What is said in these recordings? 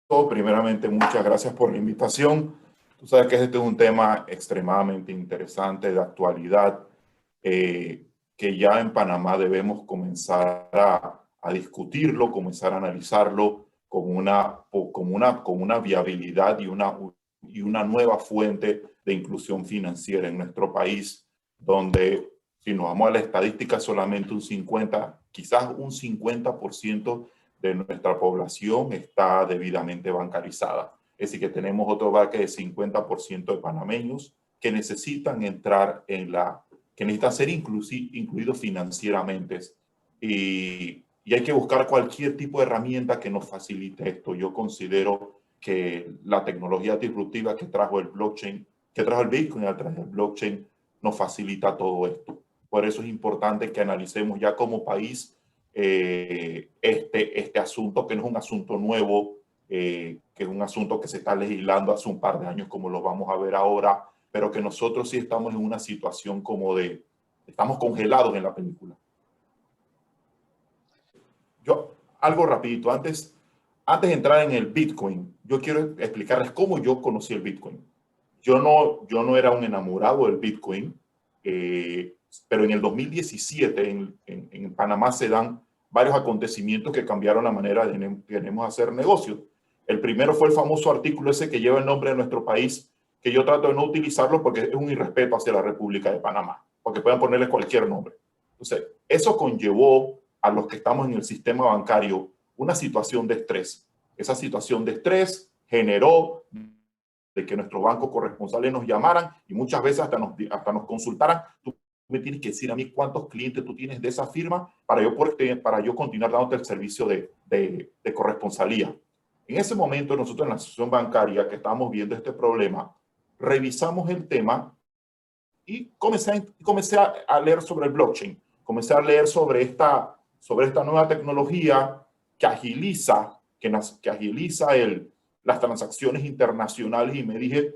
Primeramente, muchas gracias por la invitación. Tú sabes que este es un tema extremadamente interesante de actualidad, que ya en Panamá debemos comenzar a discutirlo, comenzar a analizarlo con una viabilidad y una nueva fuente de inclusión financiera en nuestro país, donde si nos vamos a la estadística, solamente un 50, quizás un 50% de nuestra población está debidamente bancarizada. Es decir, que tenemos otro baque de 50% de panameños que necesitan entrar que necesitan ser incluidos financieramente. Y hay que buscar cualquier tipo de herramienta que nos facilite esto. Yo considero que la tecnología disruptiva que trajo el blockchain, que trajo el Bitcoin a través del blockchain, nos facilita todo esto. Por eso es importante que analicemos ya como país este asunto, que no es un asunto nuevo, que es un asunto que se está legislando hace un par de años, como lo vamos a ver ahora, pero que nosotros sí estamos en una situación estamos congelados en la película. Algo rapidito, antes de entrar en el Bitcoin, yo quiero explicarles cómo yo conocí el Bitcoin. Yo no era un enamorado del Bitcoin, pero en el 2017 en Panamá se dan varios acontecimientos que cambiaron la manera de queremos hacer negocios. El primero fue el famoso artículo ese que lleva el nombre de nuestro país, que yo trato de no utilizarlo porque es un irrespeto hacia la República de Panamá, porque pueden ponerle cualquier nombre. Entonces, eso conllevó a los que estamos en el sistema bancario una situación de estrés. Esa situación de estrés generó de que nuestros bancos corresponsales nos llamaran y muchas veces hasta nos consultaran. Tú me tienes que decir a mí cuántos clientes tú tienes de esa firma para yo continuar dándote el servicio de corresponsalía. En ese momento, nosotros en la asociación bancaria que estábamos viendo este problema, revisamos el tema y comencé a leer sobre el blockchain. Comencé a leer sobre esta nueva tecnología que agiliza, que agiliza las transacciones internacionales, y me dije,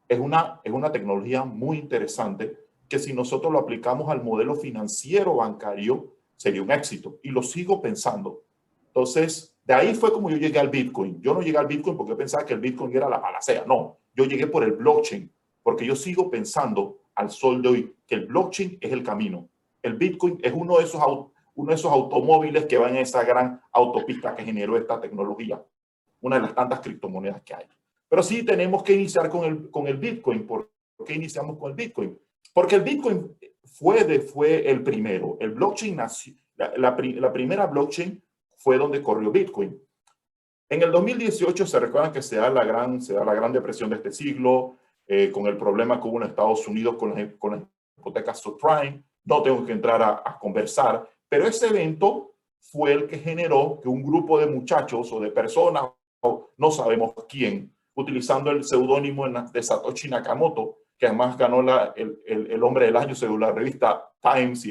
es una tecnología muy interesante que si nosotros lo aplicamos al modelo financiero bancario sería un éxito, y lo sigo pensando. Entonces, de ahí fue como yo llegué al Bitcoin. Yo no llegué al Bitcoin porque pensaba que el Bitcoin era la panacea, no, yo llegué por el blockchain, porque yo sigo pensando al sol de hoy que el blockchain es el camino. El Bitcoin es uno de esos automóviles que va en esa gran autopista que generó esta tecnología, una de las tantas criptomonedas que hay. Pero sí tenemos que iniciar con el Bitcoin. ¿Por qué iniciamos con el Bitcoin? Porque el Bitcoin fue el primero. El blockchain nació, la primera blockchain fue donde corrió Bitcoin. En el 2018 se recuerdan que se da la gran depresión de este siglo, con el problema que hubo en Estados Unidos con las hipotecas subprime. No tengo que entrar a conversar, pero ese evento fue el que generó que un grupo de muchachos o de personas, o no sabemos quién, utilizando el seudónimo de Satoshi Nakamoto, que además ganó el hombre del año según la revista Times,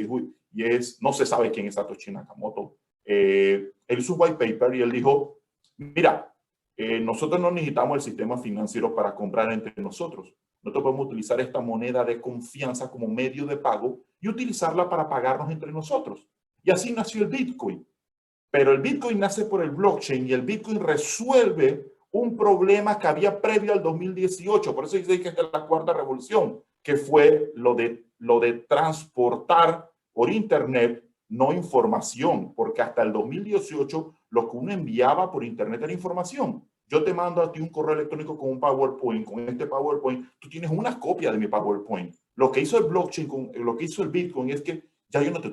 no se sabe quién es Satoshi Nakamoto. Él hizo un white paper y él dijo, mira, nosotros no necesitamos el sistema financiero para comprar entre nosotros. Nosotros podemos utilizar esta moneda de confianza como medio de pago y utilizarla para pagarnos entre nosotros. Y así nació el Bitcoin. Pero el Bitcoin nace por el blockchain y el Bitcoin resuelve un problema que había previo al 2018. Por eso dice que esta es la cuarta revolución, que fue lo de transportar por Internet no información, porque hasta el 2018 lo que uno enviaba por Internet era información. Yo te mando a ti un correo electrónico con un PowerPoint, con este PowerPoint, tú tienes una copia de mi PowerPoint. Lo que hizo el blockchain, lo que hizo el Bitcoin es que ya yo no te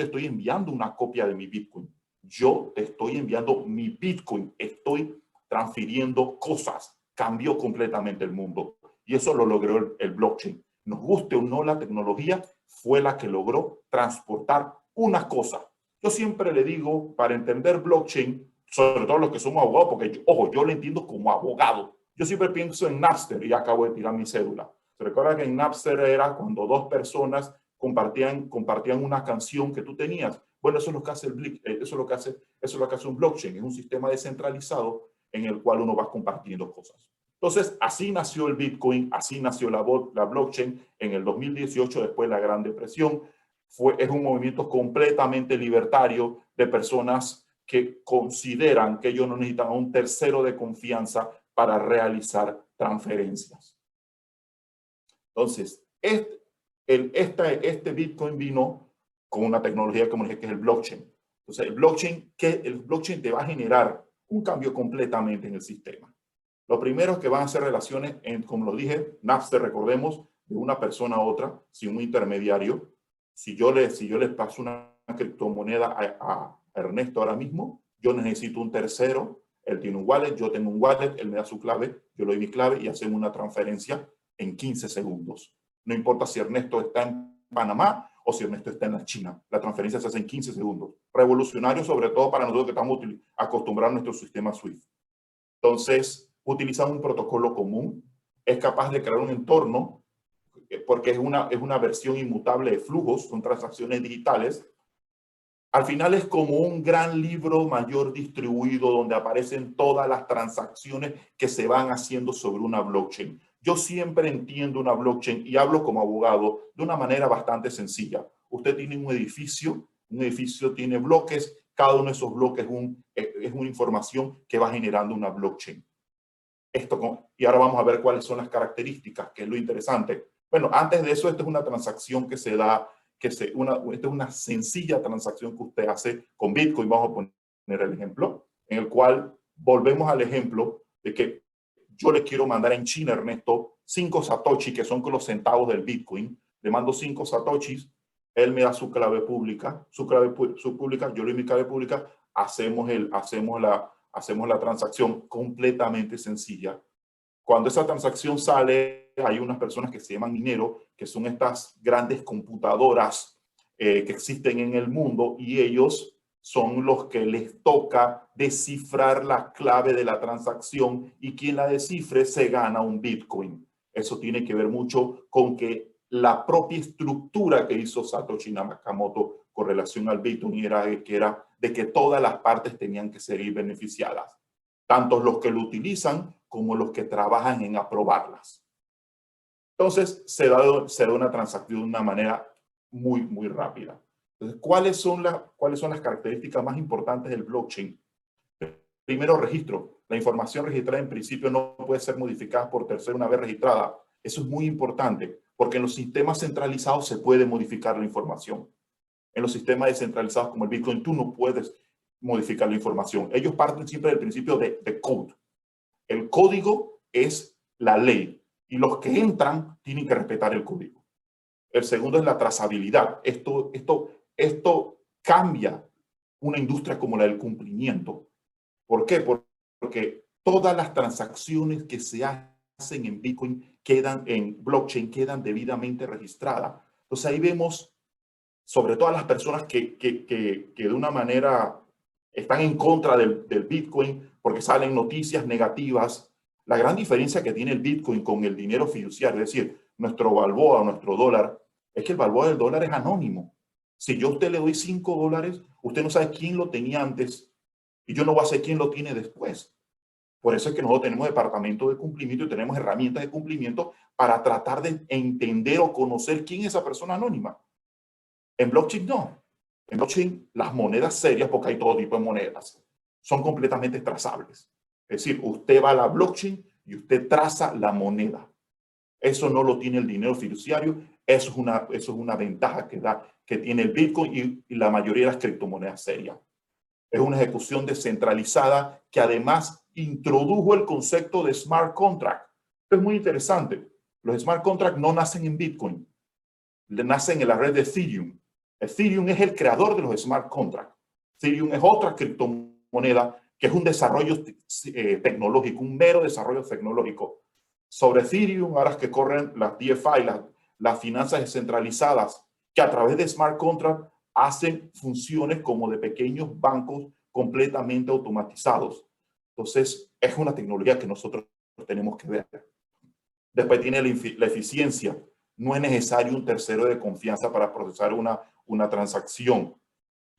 estoy enviando una copia de mi Bitcoin. Yo te estoy enviando mi Bitcoin, estoy transfiriendo cosas, cambió completamente el mundo. Y eso lo logró el blockchain. Nos guste o no, la tecnología fue la que logró transportar una cosa. Yo siempre le digo, para entender blockchain, sobre todo los que somos abogados, porque ojo, yo lo entiendo como abogado. Yo siempre pienso en Napster y acabo de tirar mi cédula. Se recuerda que en Napster era cuando dos personas compartían una canción que tú tenías. Bueno, eso es lo que hace eso es lo que hace un blockchain. Es un sistema descentralizado en el cual uno va compartiendo cosas. Entonces, así nació el Bitcoin, así nació la blockchain en el 2018, después de la Gran Depresión. Es un movimiento completamente libertario de personas que consideran que ellos no necesitan a un tercero de confianza para realizar transferencias. Entonces, este Bitcoin vino con una tecnología, como dije, que es el blockchain. Entonces, el blockchain te va a generar un cambio completamente en el sistema. Lo primero es que van a hacer relaciones, como lo dije, Napster, recordemos, de una persona a otra, sin un intermediario. Si yo le paso una criptomoneda a Ernesto ahora mismo, yo necesito un tercero. Él tiene un wallet, yo tengo un wallet, él me da su clave, yo le doy mi clave y hacemos una transferencia en 15 segundos. No importa si Ernesto está en Panamá o si Ernesto está en la China. La transferencia se hace en 15 segundos. Revolucionario, sobre todo para nosotros que estamos acostumbrados a nuestro sistema SWIFT. Entonces, utilizan un protocolo común, es capaz de crear un entorno, porque es una versión inmutable de flujos, son transacciones digitales. Al final es como un gran libro mayor distribuido donde aparecen todas las transacciones que se van haciendo sobre una blockchain. Yo siempre entiendo una blockchain y hablo como abogado de una manera bastante sencilla. Usted tiene un edificio tiene bloques, cada uno de esos bloques es una información que va generando una blockchain. Y ahora vamos a ver cuáles son las características, que es lo interesante. Bueno, antes de eso, esta es una transacción que se da, esta es una sencilla transacción que usted hace con Bitcoin. Vamos a poner el ejemplo, en el cual volvemos al ejemplo de que yo le quiero mandar en China, Ernesto, 5 satoshi, que son los centavos del Bitcoin. Le mando 5 satoshis, él me da su clave pública, yo le doy mi clave pública, hacemos la transacción completamente sencilla. Cuando esa transacción sale, hay unas personas que se llaman mineros, que son estas grandes computadoras que existen en el mundo, y ellos son los que les toca descifrar la clave de la transacción, y quien la descifre se gana un Bitcoin. Eso tiene que ver mucho con que la propia estructura que hizo Satoshi Nakamoto con relación al Bitcoin era de que todas las partes tenían que ser beneficiadas, tanto los que lo utilizan como los que trabajan en aprobarlas. Entonces, se da una transacción de una manera muy, muy rápida. Entonces, ¿cuáles son las características más importantes del blockchain? Primero, registro. La información registrada en principio no puede ser modificada por tercero una vez registrada. Eso es muy importante, porque en los sistemas centralizados se puede modificar la información. En los sistemas descentralizados como el Bitcoin, tú no puedes modificar la información. Ellos parten siempre del principio de code. El código es la ley y los que entran tienen que respetar el código. El segundo es la trazabilidad. Esto cambia una industria como la del cumplimiento. ¿Por qué? Porque todas las transacciones que se hacen en Bitcoin en blockchain quedan debidamente registradas. Entonces ahí vemos, sobre todo a las personas que de una manera están en contra del Bitcoin porque salen noticias negativas, la gran diferencia que tiene el Bitcoin con el dinero fiduciario, es decir, nuestro balboa, nuestro dólar, es que el balboa del dólar es anónimo. Si yo a usted le doy $5, usted no sabe quién lo tenía antes y yo no voy a saber quién lo tiene después. Por eso es que nosotros tenemos departamento de cumplimiento y tenemos herramientas de cumplimiento para tratar de entender o conocer quién es esa persona anónima. En blockchain no. En blockchain las monedas serias, porque hay todo tipo de monedas, son completamente trazables. Es decir, usted va a la blockchain y usted traza la moneda. Eso no lo tiene el dinero fiduciario. Eso es una ventaja que tiene el Bitcoin y la mayoría de las criptomonedas serias. Es una ejecución descentralizada que además introdujo el concepto de smart contract. Esto es muy interesante. Los smart contracts no nacen en Bitcoin, nacen en la red de Ethereum. Ethereum es el creador de los smart contracts. Ethereum es otra criptomoneda que es un desarrollo tecnológico, un mero desarrollo tecnológico. Sobre Ethereum, ahora es que corren las DeFi, las finanzas descentralizadas, que a través de smart contracts hacen funciones como de pequeños bancos completamente automatizados. Entonces, es una tecnología que nosotros tenemos que ver. Después tiene la eficiencia. No es necesario un tercero de confianza para procesar una transacción.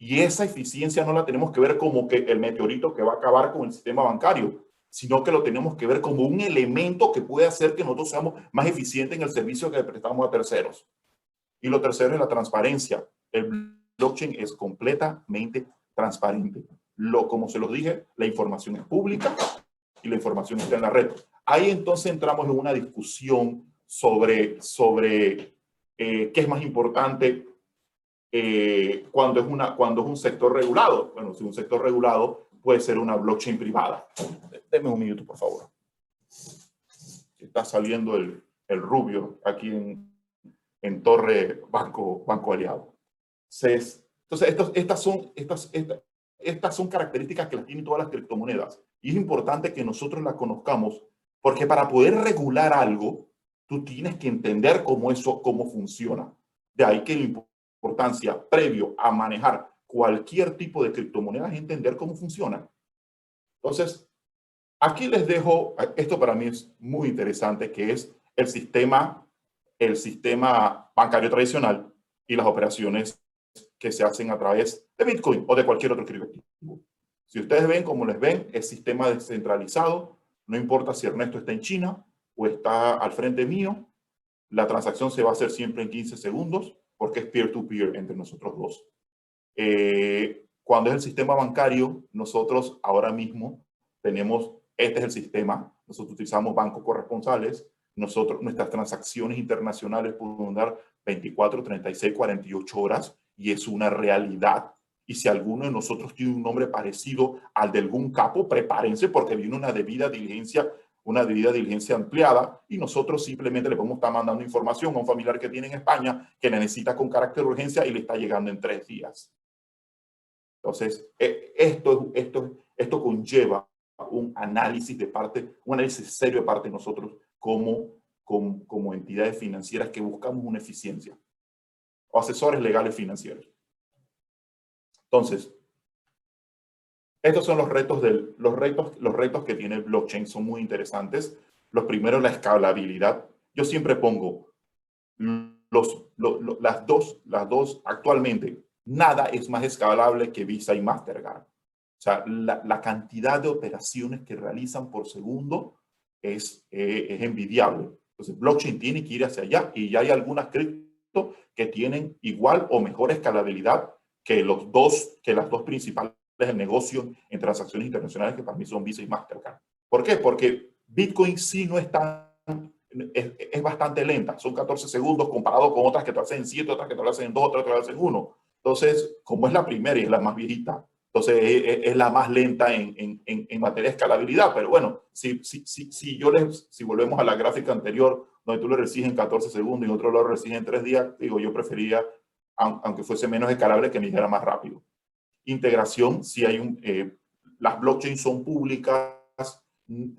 Y esa eficiencia no la tenemos que ver como que el meteorito que va a acabar con el sistema bancario, sino que lo tenemos que ver como un elemento que puede hacer que nosotros seamos más eficientes en el servicio que prestamos a terceros. Y lo tercero es la transparencia. El blockchain es completamente transparente. como se los dije, la información es pública y la información está en la red. Ahí entonces entramos en una discusión sobre qué es más importante cuando es un sector regulado. Bueno, si un sector regulado puede ser una blockchain privada. Deme un minuto, por favor. Está saliendo el rubio aquí en Torre Banco Aliado. Entonces, estas son características que las tienen todas las criptomonedas. Y es importante que nosotros las conozcamos, porque para poder regular algo, tú tienes que entender cómo funciona. De ahí que la importancia previo a manejar cualquier tipo de criptomoneda es entender cómo funciona. Entonces, aquí les dejo, esto para mí es muy interesante, que es el sistema bancario tradicional y las operaciones que se hacen a través de Bitcoin o de cualquier otro criptoactivo. Si ustedes ven como les ven, es sistema descentralizado. No importa si Ernesto está en China o está al frente mío, la transacción se va a hacer siempre en 15 segundos porque es peer-to-peer entre nosotros dos. Cuando es el sistema bancario, nosotros ahora mismo tenemos, este es el sistema, nosotros utilizamos bancos corresponsales, nuestras transacciones internacionales pueden dar 24, 36, 48 horas y es una realidad. Y si alguno de nosotros tiene un nombre parecido al de algún capo, prepárense porque viene una debida diligencia ampliada y nosotros simplemente le podemos estar mandando información a un familiar que tiene en España que necesita con carácter de urgencia y le está llegando en 3 días. Entonces, esto conlleva un análisis serio de parte de nosotros como entidades financieras que buscamos una eficiencia o asesores legales financieros. Entonces, estos son los retos que tiene el blockchain, son muy interesantes. Los primeros, la escalabilidad. Yo siempre pongo las dos actualmente. Nada es más escalable que Visa y Mastercard. O sea, la cantidad de operaciones que realizan por segundo es envidiable. Entonces, blockchain tiene que ir hacia allá y ya hay algunas cripto que tienen igual o mejor escalabilidad que las dos principales del negocio en transacciones internacionales que para mí son Visa y Mastercard. ¿Por qué? Porque Bitcoin sí no es es bastante lenta. Son 14 segundos comparado con otras que te hacen en 7, otras que te lo hacen en 2, otras que te lo hacen en 1. Entonces, como es la primera y es la más viejita, entonces es la más lenta en materia de escalabilidad. Pero bueno, si volvemos a la gráfica anterior, donde tú lo recibes en 14 segundos y otro lo recibes en 3 días, digo, yo prefería, aunque fuese menos escalable, que me llegara más rápido. Integración, si hay las blockchains son públicas,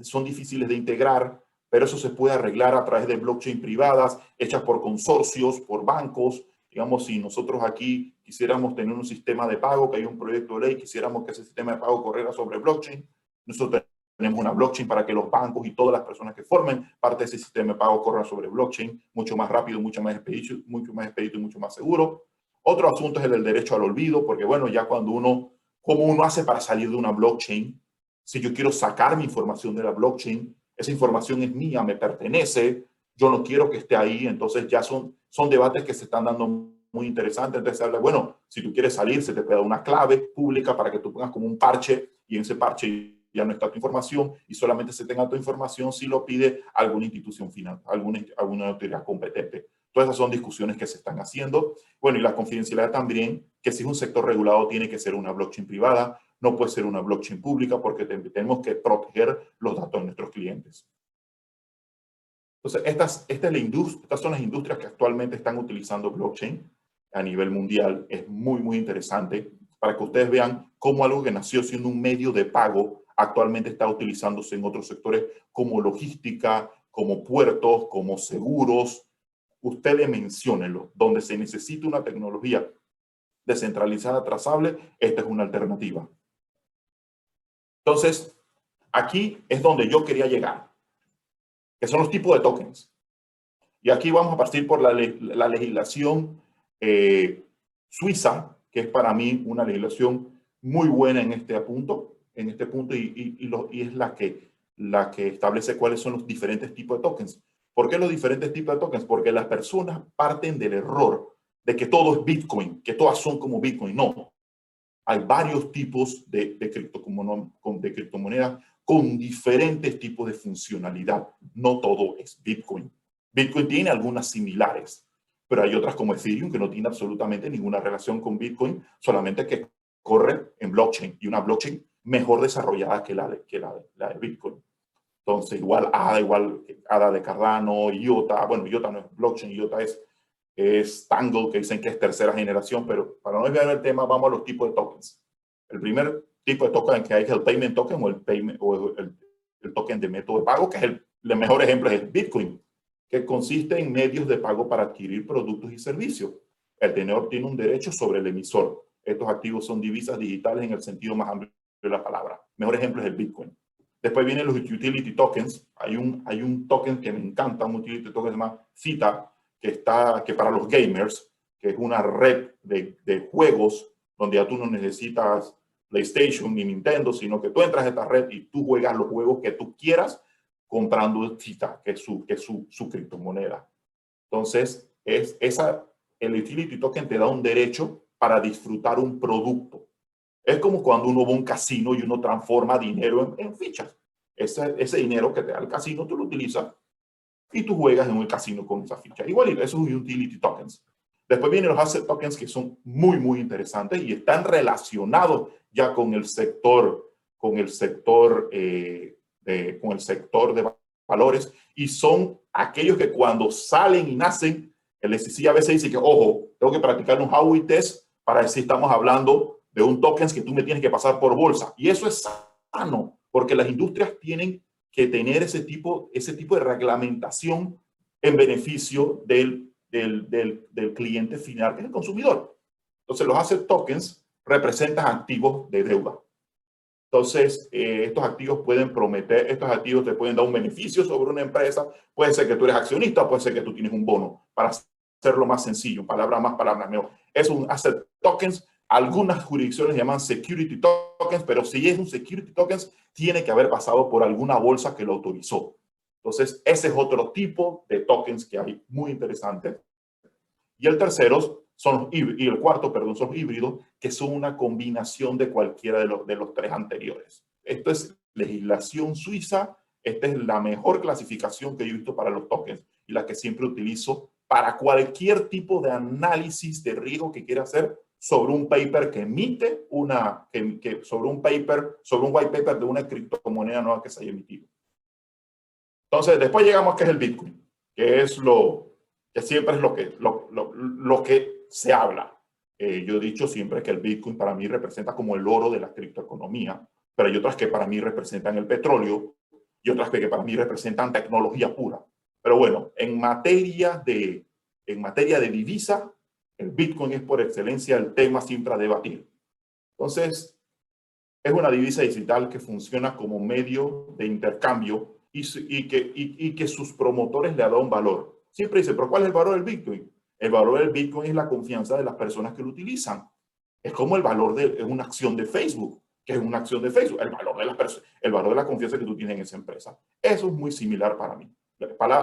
son difíciles de integrar, pero eso se puede arreglar a través de blockchain privadas, hechas por consorcios, por bancos. Digamos, si nosotros aquí quisiéramos tener un sistema de pago, que hay un proyecto de ley, quisiéramos que ese sistema de pago corriera sobre blockchain, nosotros tenemos una blockchain para que los bancos y todas las personas que formen parte de ese sistema de pago corran sobre blockchain, mucho más rápido, mucho más expedito y mucho más seguro. Otro asunto es el del derecho al olvido, porque bueno, ya ¿cómo uno hace para salir de una blockchain? Si yo quiero sacar mi información de la blockchain, esa información es mía, me pertenece, yo no quiero que esté ahí, entonces ya son debates que se están dando muy interesantes. Entonces habla, bueno, si tú quieres salir, se te puede dar una clave pública para que tú pongas como un parche y en ese parche ya no está tu información y solamente se tenga tu información si lo pide alguna institución final, alguna autoridad competente. Todas esas son discusiones que se están haciendo. Bueno, y la confidencialidad también, que si es un sector regulado tiene que ser una blockchain privada, no puede ser una blockchain pública porque tenemos que proteger los datos de nuestros clientes. Entonces, estas son las industrias que actualmente están utilizando blockchain a nivel mundial. Es muy, muy interesante para que ustedes vean cómo algo que nació siendo un medio de pago actualmente está utilizándose en otros sectores como logística, como puertos, como seguros. Ustedes menciónenlo, donde se necesita una tecnología descentralizada, trazable, esta es una alternativa. Entonces, aquí es donde yo quería llegar, que son los tipos de tokens. Y aquí vamos a partir por la legislación suiza, que es para mí una legislación muy buena en este punto y es la que establece cuáles son los diferentes tipos de tokens. ¿Por qué los diferentes tipos de tokens? Porque las personas parten del error de que todo es Bitcoin, que todas son como Bitcoin. No. hay varios tipos de criptomonedas con diferentes tipos de funcionalidad. No todo es Bitcoin. Bitcoin tiene algunas similares, pero hay otras como Ethereum que no tiene absolutamente ninguna relación con Bitcoin, solamente que corre en blockchain y una blockchain mejor desarrollada que la de Bitcoin. Entonces, igual ADA de Cardano, IOTA, bueno, IOTA no es blockchain, IOTA es Tangle, que dicen que es tercera generación, pero para no desviar el tema, vamos a los tipos de tokens. El primer tipo de token que hay es el payment token o el token de método de pago, que es el mejor ejemplo es el Bitcoin, que consiste en medios de pago para adquirir productos y servicios. El tenedor tiene un derecho sobre el emisor. Estos activos son divisas digitales en el sentido más amplio de la palabra. Mejor ejemplo es el Bitcoin. Después vienen los utility tokens. Hay un token que me encanta, un utility token que se llama Zeta, que para los gamers, que es una red de juegos donde ya tú no necesitas PlayStation ni Nintendo, sino que tú entras a esta red y tú juegas los juegos que tú quieras comprando Zeta, que es su criptomoneda. Entonces, el utility token te da un derecho para disfrutar un producto. Es como cuando uno va a un casino y uno transforma dinero en fichas. Ese dinero que te da el casino, tú lo utilizas y tú juegas en un casino con esa ficha. Igualito, esos son utility tokens. Después vienen los asset tokens que son muy, muy interesantes y están relacionados ya con el sector, con el sector de valores, y son aquellos que cuando salen y nacen, el SEC a veces dice que, ojo, tengo que practicar un Howey test para ver si estamos hablando de un token que tú me tienes que pasar por bolsa. Y eso es sano, porque las industrias tienen que tener ese tipo de reglamentación en beneficio del cliente final, que es el consumidor. Entonces, los asset tokens representan activos de deuda. Entonces, estos activos te pueden dar un beneficio sobre una empresa. Puede ser que tú eres accionista, puede ser que tú tienes un bono, para hacerlo más sencillo, palabras más, palabras menos. Es un asset tokens. Algunas jurisdicciones llaman security tokens, pero si es un security tokens, tiene que haber pasado por alguna bolsa que lo autorizó. Entonces, ese es otro tipo de tokens que hay muy interesante. Y el cuarto, perdón, son los híbridos, que son una combinación de cualquiera de los tres anteriores. Esto es legislación suiza. Esta es la mejor clasificación que yo he visto para los tokens y la que siempre utilizo para cualquier tipo de análisis de riesgo que quiera hacer sobre un paper que emite sobre un white paper de una criptomoneda nueva que se haya emitido. Entonces, después llegamos a qué es el Bitcoin, que siempre es lo que se habla. Yo he dicho siempre que el Bitcoin para mí representa como el oro de la criptoeconomía, pero hay otras que para mí representan el petróleo y otras que para mí representan tecnología pura. Pero bueno, en materia de divisa, el Bitcoin es por excelencia el tema siempre a debatir. Entonces, es una divisa digital que funciona como medio de intercambio y que sus promotores le dan un valor. Siempre dicen, pero ¿cuál es el valor del Bitcoin? El valor del Bitcoin es la confianza de las personas que lo utilizan. Es como el valor de una acción de Facebook, que es una acción de Facebook, el valor de la confianza que tú tienes en esa empresa. Eso es muy similar para mí.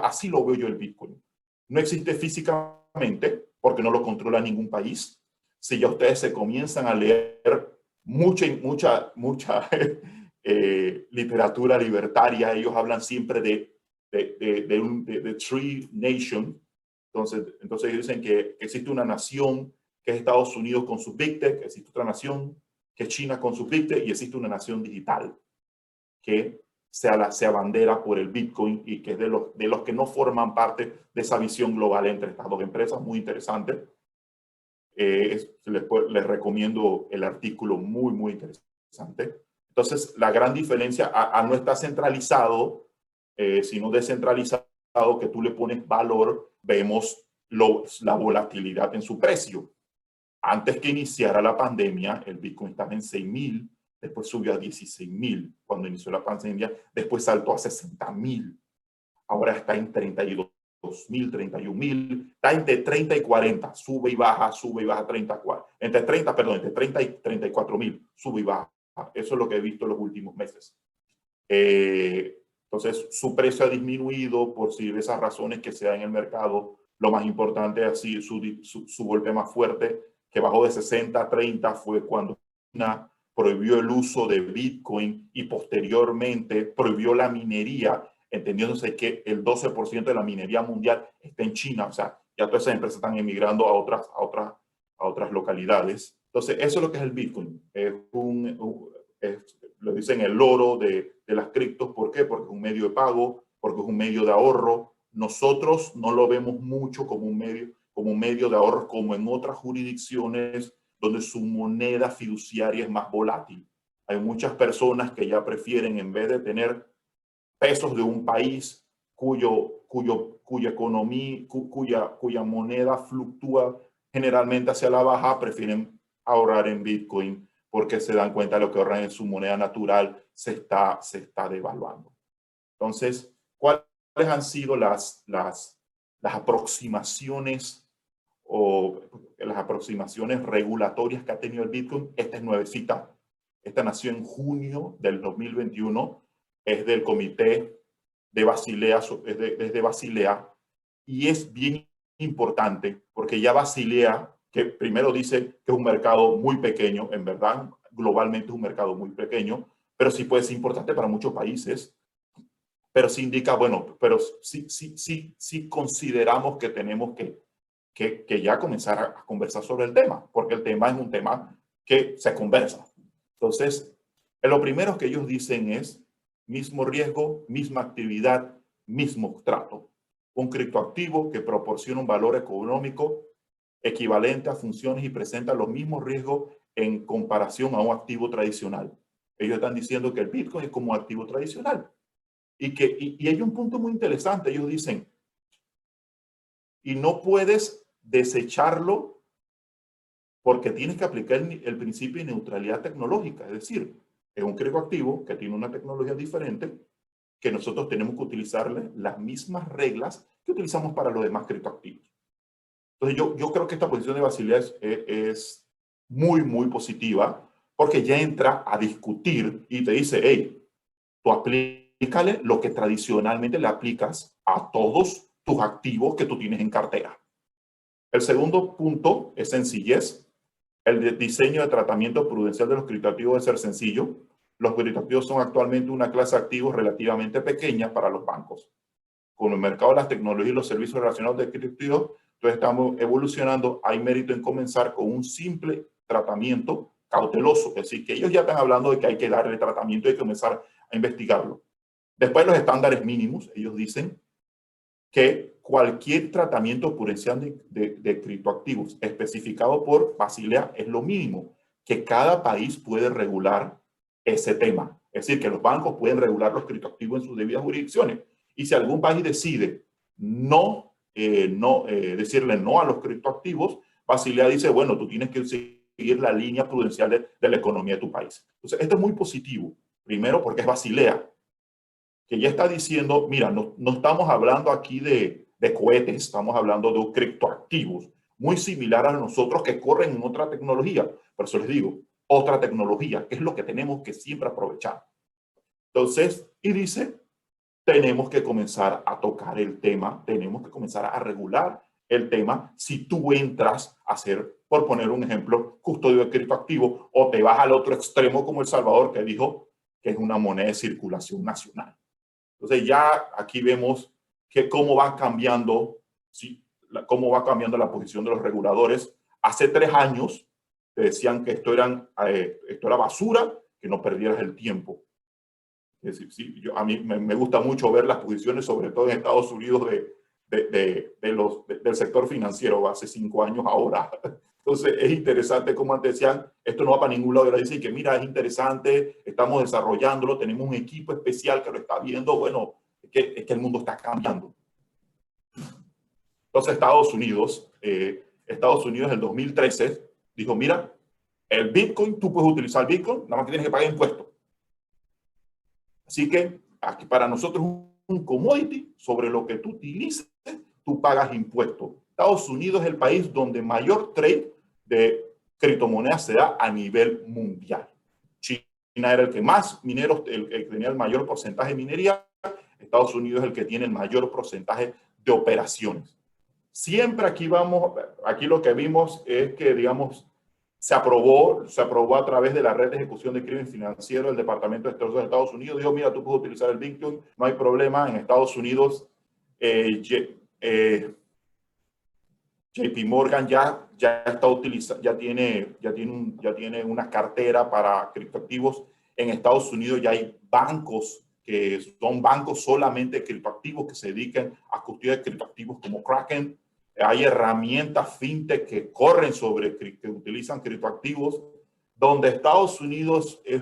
Así lo veo yo el Bitcoin. No existe físicamente porque no lo controla ningún país. Si ya ustedes se comienzan a leer mucha literatura libertaria, ellos hablan siempre de Three Nation. Entonces dicen que existe una nación que es Estados Unidos con sus Big Tech, existe otra nación que es China con sus Big Tech y existe una nación digital que se abandera por el Bitcoin y que es de los que no forman parte de esa visión global entre estas dos empresas. Muy interesante. Les recomiendo el artículo, muy, muy interesante. Entonces, la gran diferencia a no estar centralizado, sino descentralizado, que tú le pones valor, vemos la volatilidad en su precio. Antes que iniciara la pandemia, el Bitcoin estaba en 6,000, después subió a 16,000 cuando inició la pandemia, después saltó a 60,000, ahora está en 32,000, 31,000, está entre 30 y 40, sube y baja 34, entre 30 y 34,000, sube y baja. Eso es lo que he visto en los últimos meses. Entonces, su precio ha disminuido por esas razones que se dan en el mercado. Lo más importante es así, su golpe más fuerte, que bajó de 60 a 30, fue cuando prohibió el uso de Bitcoin y posteriormente prohibió la minería, entendiéndose que el 12% de la minería mundial está en China. O sea, ya todas esas empresas están emigrando a otras localidades. Entonces, eso es lo que es el Bitcoin. Lo dicen el oro de las criptos. ¿Por qué? Porque es un medio de pago, porque es un medio de ahorro. Nosotros no lo vemos mucho como un medio de ahorro como en otras jurisdicciones donde su moneda fiduciaria es más volátil. Hay muchas personas que ya prefieren, en vez de tener pesos de un país cuya economía, cuya moneda fluctúa generalmente hacia la baja, prefieren ahorrar en Bitcoin porque se dan cuenta de lo que ahorran en su moneda natural se está devaluando. Entonces, ¿cuáles han sido las aproximaciones o las aproximaciones regulatorias que ha tenido el Bitcoin? Esta es nuevecita. Esta nació en junio del 2021. Es del Comité de Basilea, es de Basilea, y es bien importante porque ya Basilea, que primero dice que es un mercado muy pequeño, en verdad, globalmente es un mercado muy pequeño, pero sí puede ser importante para muchos países, pero sí indica, bueno, pero sí consideramos que tenemos que ya comenzar a conversar sobre el tema, porque el tema es un tema que se conversa. Entonces, lo primero que ellos dicen es mismo riesgo, misma actividad, mismo trato. Un criptoactivo que proporciona un valor económico equivalente a funciones y presenta los mismos riesgos en comparación a un activo tradicional. Ellos están diciendo que el Bitcoin es como un activo tradicional. Y hay un punto muy interesante. Ellos dicen, y no puedes desecharlo porque tienes que aplicar el principio de neutralidad tecnológica. Es decir, es un criptoactivo que tiene una tecnología diferente, que nosotros tenemos que utilizarle las mismas reglas que utilizamos para los demás criptoactivos. Entonces, yo creo que esta posición de Basilea es muy, muy positiva, porque ya entra a discutir y te dice, hey, tú aplícale lo que tradicionalmente le aplicas a todos tus activos que tú tienes en cartera. El segundo punto es sencillez. El diseño de tratamiento prudencial de los criptoactivos debe ser sencillo. Los criptoactivos son actualmente una clase de activos relativamente pequeña para los bancos. Con el mercado de las tecnologías y los servicios relacionados de criptoactivos, entonces estamos evolucionando. Hay mérito en comenzar con un simple tratamiento cauteloso. Es decir, que ellos ya están hablando de que hay que darle tratamiento y hay que comenzar a investigarlo. Después, los estándares mínimos. Ellos dicen que cualquier tratamiento prudencial de criptoactivos especificado por Basilea es lo mínimo, que cada país puede regular ese tema. Es decir, que los bancos pueden regular los criptoactivos en sus debidas jurisdicciones. Y si algún país decide decirle no a los criptoactivos, Basilea dice, bueno, tú tienes que seguir la línea prudencial de la economía de tu país. Entonces, esto es muy positivo. Primero, porque es Basilea, que ya está diciendo, mira, no estamos hablando aquí de cohetes, estamos hablando de criptoactivos, muy similar a nosotros que corren en otra tecnología. Por eso les digo, otra tecnología, que es lo que tenemos que siempre aprovechar. Entonces, y dice, tenemos que comenzar a tocar el tema, tenemos que comenzar a regular el tema si tú entras a hacer, por poner un ejemplo, custodio de criptoactivo o te vas al otro extremo como El Salvador, que dijo que es una moneda de circulación nacional. Entonces ya aquí vemos que cómo va cambiando, ¿sí? Cómo va cambiando la posición de los reguladores. Hace 3 años te decían que esto era basura, que no perdieras el tiempo. Es decir, sí, a mí me gusta mucho ver las posiciones, sobre todo en Estados Unidos, del sector financiero, hace 5 años ahora. Entonces es interesante como antes decían, esto no va para ningún lado, y ahora dicen que mira, es interesante, estamos desarrollándolo, tenemos un equipo especial que lo está viendo. Bueno, es que el mundo está cambiando. Entonces Estados Unidos en el 2013 dijo, mira, el Bitcoin, tú puedes utilizar el Bitcoin, nada más que tienes que pagar impuestos. Así que aquí para nosotros es un commodity, sobre lo que tú utilices, tú pagas impuestos. Estados Unidos es el país donde mayor trade de criptomonedas se da a nivel mundial. China era el que más mineros, el que tenía el mayor porcentaje de minería. Estados Unidos es el que tiene el mayor porcentaje de operaciones. Siempre aquí lo que vimos es que, digamos, se aprobó a través de la red de ejecución de crimen financiero del Departamento de Estado de Estados Unidos. Dijo, mira, tú puedes utilizar el Bitcoin, no hay problema. En Estados Unidos, JP Morgan ya está utilizando, ya tiene una cartera para criptoactivos. En Estados Unidos ya hay bancos que son bancos solamente criptoactivos que se dedican a custodiar criptoactivos como Kraken. Hay herramientas fintech que corren que utilizan criptoactivos, donde Estados Unidos es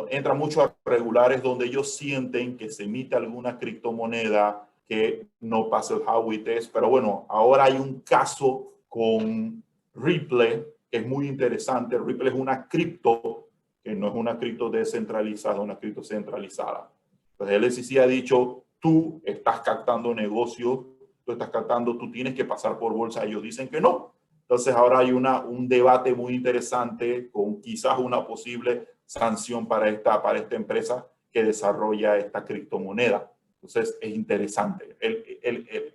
entra mucho a regulares donde ellos sienten que se emite alguna criptomoneda que no pasa el Howey test. Pero bueno, ahora hay un caso con Ripple que es muy interesante. Ripple es una cripto que no es una cripto descentralizada, una cripto centralizada. Entonces el SEC ha dicho, tú estás captando negocios, tú tienes que pasar por bolsa. Ellos dicen que no. Entonces ahora hay un debate muy interesante con quizás una posible sanción para esta empresa que desarrolla esta criptomoneda. Entonces es interesante.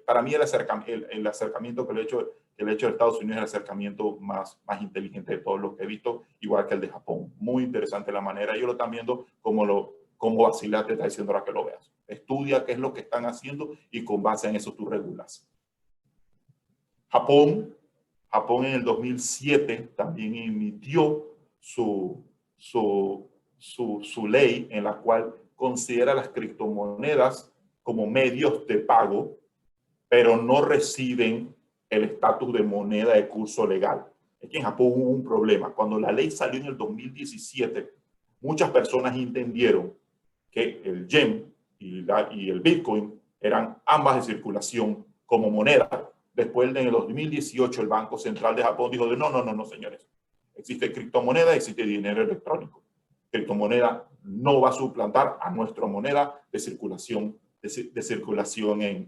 Para mí el acercamiento que le he hecho de Estados Unidos es el acercamiento más inteligente de todos los que he visto, igual que el de Japón. Muy interesante la manera. Yo lo están viendo como Basilea te está diciendo ahora que lo veas. Estudia qué es lo que están haciendo y con base en eso tú regulas. Japón en el 2007 también emitió su ley en la cual considera las criptomonedas como medios de pago, pero no reciben el estatus de moneda de curso legal. Es que en Japón hubo un problema. Cuando la ley salió en el 2017, muchas personas entendieron que el yen y el Bitcoin eran ambas de circulación como moneda. Después, en el 2018, el Banco Central de Japón dijo no, señores. Existe criptomoneda, existe dinero electrónico. Criptomoneda no va a suplantar a nuestra moneda de circulación,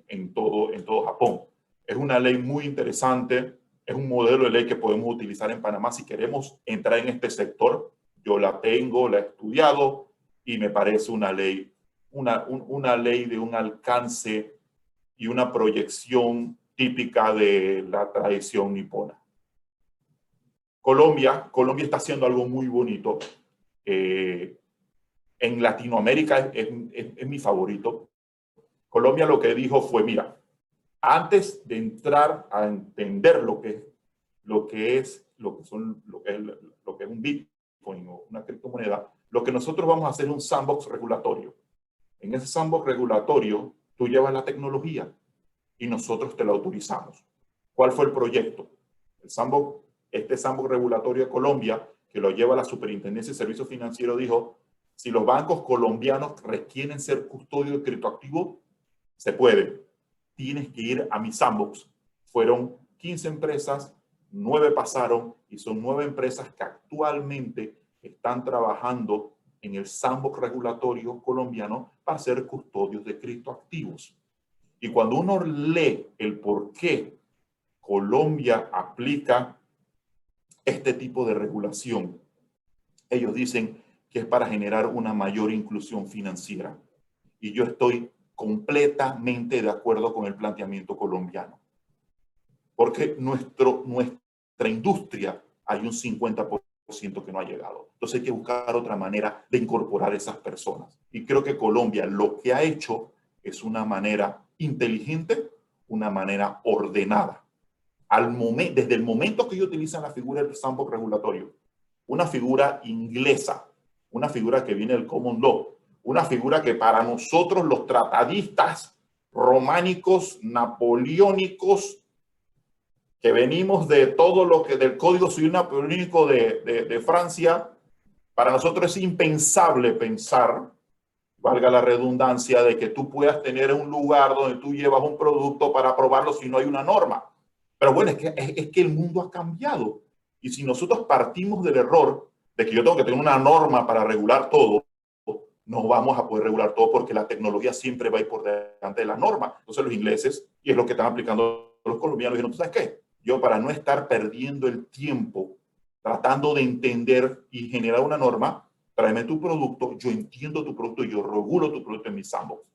en todo Japón. Es una ley muy interesante, es un modelo de ley que podemos utilizar en Panamá si queremos entrar en este sector. Yo la tengo, la he estudiado y me parece una ley de un alcance y una proyección típica de la tradición nipona. Colombia está haciendo algo muy bonito. En Latinoamérica es mi favorito. Colombia lo que dijo fue, mira, antes de entrar a entender lo que es un Bitcoin o una criptomoneda, lo que nosotros vamos a hacer es un sandbox regulatorio. En ese sandbox regulatorio, tú llevas la tecnología y nosotros te la autorizamos. ¿Cuál fue el proyecto? Este sandbox regulatorio de Colombia, que lo lleva la Superintendencia de Servicios Financieros, dijo, si los bancos colombianos requieren ser custodio de criptoactivos, se puede. Tienes que ir a mi sandbox. Fueron 15 empresas, 9 pasaron y son 9 empresas que actualmente están trabajando en el sandbox regulatorio colombiano para ser custodios de criptoactivos. Y cuando uno lee el por qué Colombia aplica este tipo de regulación, ellos dicen que es para generar una mayor inclusión financiera. Y yo estoy completamente de acuerdo con el planteamiento colombiano. Porque nuestra industria hay un 50% que no ha llegado. Entonces hay que buscar otra manera de incorporar a esas personas. Y creo que Colombia lo que ha hecho es una manera inteligente, una manera ordenada. Desde el momento que ellos utilizan la figura del sandbox regulatorio, una figura inglesa, una figura que viene del common law, una figura que para nosotros los tratadistas románicos, napoleónicos, que venimos de todo lo que del Código Civil Napoleónico de Francia, para nosotros es impensable pensar, valga la redundancia, de que tú puedas tener un lugar donde tú llevas un producto para probarlo si no hay una norma. Pero bueno, es que el mundo ha cambiado. Y si nosotros partimos del error de que yo tengo que tener una norma para regular todo, no vamos a poder regular todo porque la tecnología siempre va a ir por delante de la norma. Entonces los ingleses, y es lo que están aplicando los colombianos, dijeron, ¿tú sabes qué? Yo para no estar perdiendo el tiempo tratando de entender y generar una norma, tráeme tu producto, yo entiendo tu producto y yo regulo tu producto en mi sandbox.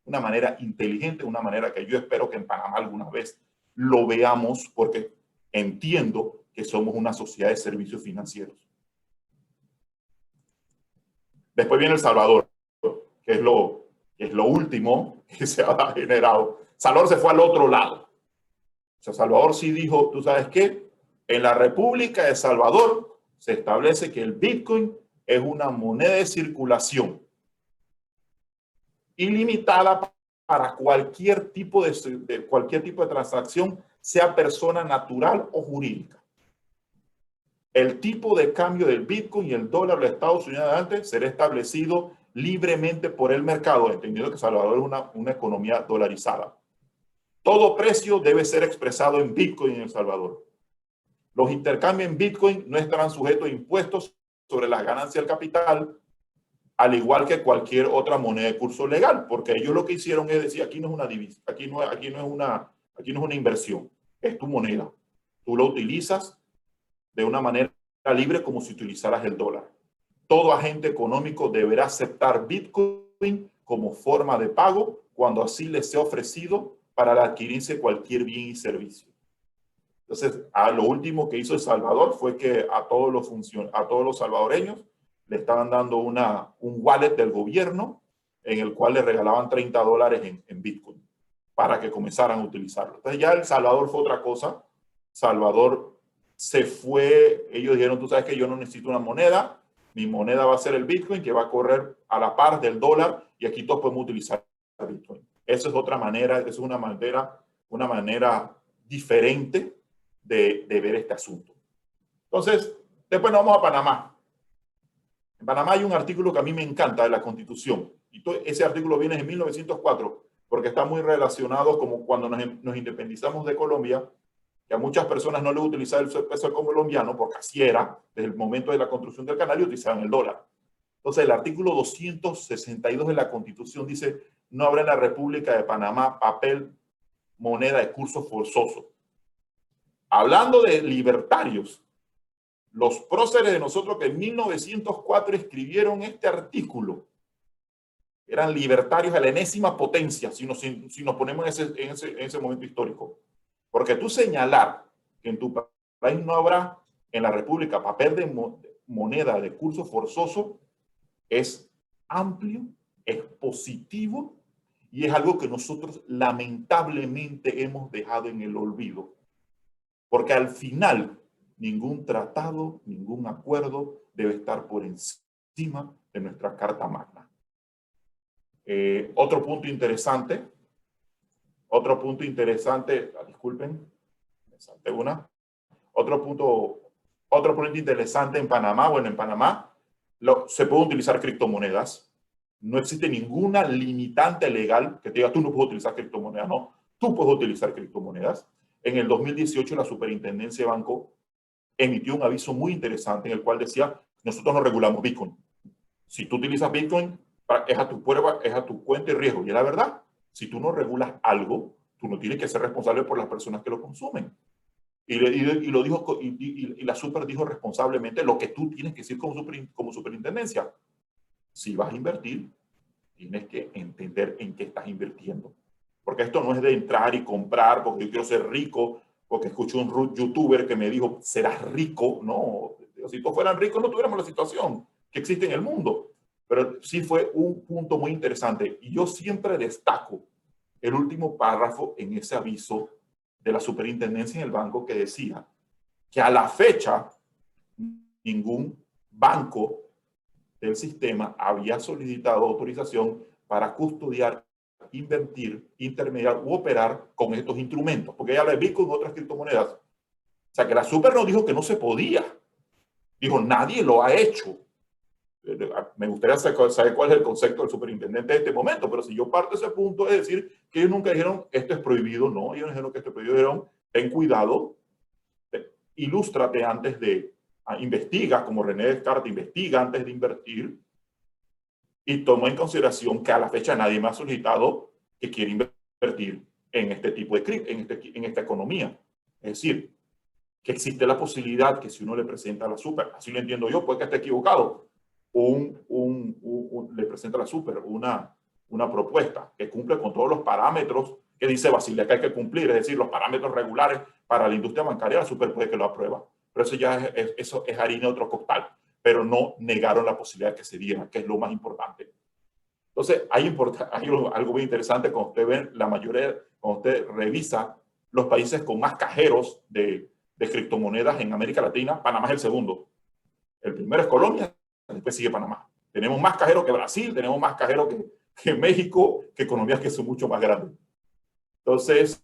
Una manera inteligente, una manera que yo espero que en Panamá alguna vez lo veamos, porque entiendo que somos una sociedad de servicios financieros. Después viene El Salvador, que es lo último que se ha generado. Salvador se fue al otro lado. O sea, Salvador sí dijo, ¿tú sabes qué? En la República de Salvador se establece que el Bitcoin es una moneda de circulación ilimitada para cualquier tipo de transacción, sea persona natural o jurídica. El tipo de cambio del Bitcoin y el dólar de Estados Unidos adelante será establecido libremente por el mercado, entendiendo que Salvador es una economía dolarizada. Todo precio debe ser expresado en Bitcoin en El Salvador. Los intercambios en Bitcoin no estarán sujetos a impuestos sobre las ganancias del capital, al igual que cualquier otra moneda de curso legal, porque ellos lo que hicieron es decir, aquí no es una divisa, aquí no es una inversión, es tu moneda. Tú lo utilizas de una manera libre como si utilizaras el dólar. Todo agente económico deberá aceptar Bitcoin como forma de pago cuando así les sea ofrecido para adquirirse cualquier bien y servicio. Entonces, lo último que hizo El Salvador fue que a todos los salvadoreños le estaban dando un wallet del gobierno en el cual le regalaban $30 en Bitcoin para que comenzaran a utilizarlo. Entonces ya El Salvador fue otra cosa. Salvador se fue, ellos dijeron, tú sabes que yo no necesito una moneda, mi moneda va a ser el Bitcoin que va a correr a la par del dólar y aquí todos podemos utilizar Bitcoin. Esa es otra manera, es una manera diferente de ver este asunto. Entonces, después nos vamos a Panamá. En Panamá hay un artículo que a mí me encanta de la Constitución. Y ese artículo viene en 1904 porque está muy relacionado como cuando nos independizamos de Colombia, que a muchas personas no les utilizaba el peso colombiano porque así era desde el momento de la construcción del canal y utilizaban el dólar. Entonces, el artículo 262 de la Constitución dice, no habrá en la República de Panamá papel, moneda de curso forzoso. Hablando de libertarios, los próceres de nosotros que en 1904 escribieron este artículo eran libertarios a la enésima potencia, si nos ponemos en ese momento histórico. Porque tú señalar que en tu país no habrá en la República papel de moneda de curso forzoso es amplio, es positivo y es algo que nosotros lamentablemente hemos dejado en el olvido. Porque al final ningún tratado, ningún acuerdo debe estar por encima de nuestra Carta Magna. Otro punto interesante, disculpen, me salté una. Otro punto interesante en Panamá, bueno, en Panamá se pueden utilizar criptomonedas. No existe ninguna limitante legal que te diga tú no puedes utilizar criptomonedas, no. Tú puedes utilizar criptomonedas. En el 2018 la Superintendencia de Banco emitió un aviso muy interesante en el cual decía, nosotros no regulamos Bitcoin. Si tú utilizas Bitcoin, es a tu prueba, es a tu cuenta y riesgo. Y es la verdad, si tú no regulas algo, tú no tienes que ser responsable por las personas que lo consumen. Y la Super dijo responsablemente lo que tú tienes que decir como superintendencia. Si vas a invertir, tienes que entender en qué estás invirtiendo. Porque esto no es de entrar y comprar porque yo quiero ser rico, porque escuché un youtuber que me dijo, serás rico. No, si todos fueran ricos no tuviéramos la situación que existe en el mundo. Pero sí fue un punto muy interesante. Y yo siempre destaco el último párrafo en ese aviso de la superintendencia en el banco que decía que a la fecha ningún banco del sistema había solicitado autorización para custodiar, invertir, intermediar u operar con estos instrumentos, porque ella le vi con otras criptomonedas. O sea, que la Super no dijo que no se podía. Dijo, nadie lo ha hecho. Me gustaría saber cuál es el concepto del superintendente de este momento, pero si yo parto de ese punto, es decir, que ellos nunca dijeron, esto es prohibido, no, ellos no dijeron que esto es prohibido, dijeron, ten cuidado, ilústrate antes de, investiga, como René Descartes, investiga antes de invertir, y toma en consideración que a la fecha nadie me ha solicitado que quiera invertir en este tipo en esta economía. Es decir, que existe la posibilidad que si uno le presenta a la Super, así lo entiendo yo, puede que esté equivocado, le presenta a la Super una propuesta que cumple con todos los parámetros que dice Basilea que hay que cumplir, es decir, los parámetros regulares para la industria bancaria, la Super puede que lo aprueba. Pero eso ya eso es harina de otro costal. Pero no negaron la posibilidad de que se diera, que es lo más importante. Entonces, hay algo muy interesante cuando usted ve la mayoría, cuando usted revisa los países con más cajeros de criptomonedas en América Latina. Panamá es el segundo. El primero es Colombia, después sigue Panamá. Tenemos más cajeros que Brasil, tenemos más cajeros que México, que economías que son mucho más grandes. Entonces,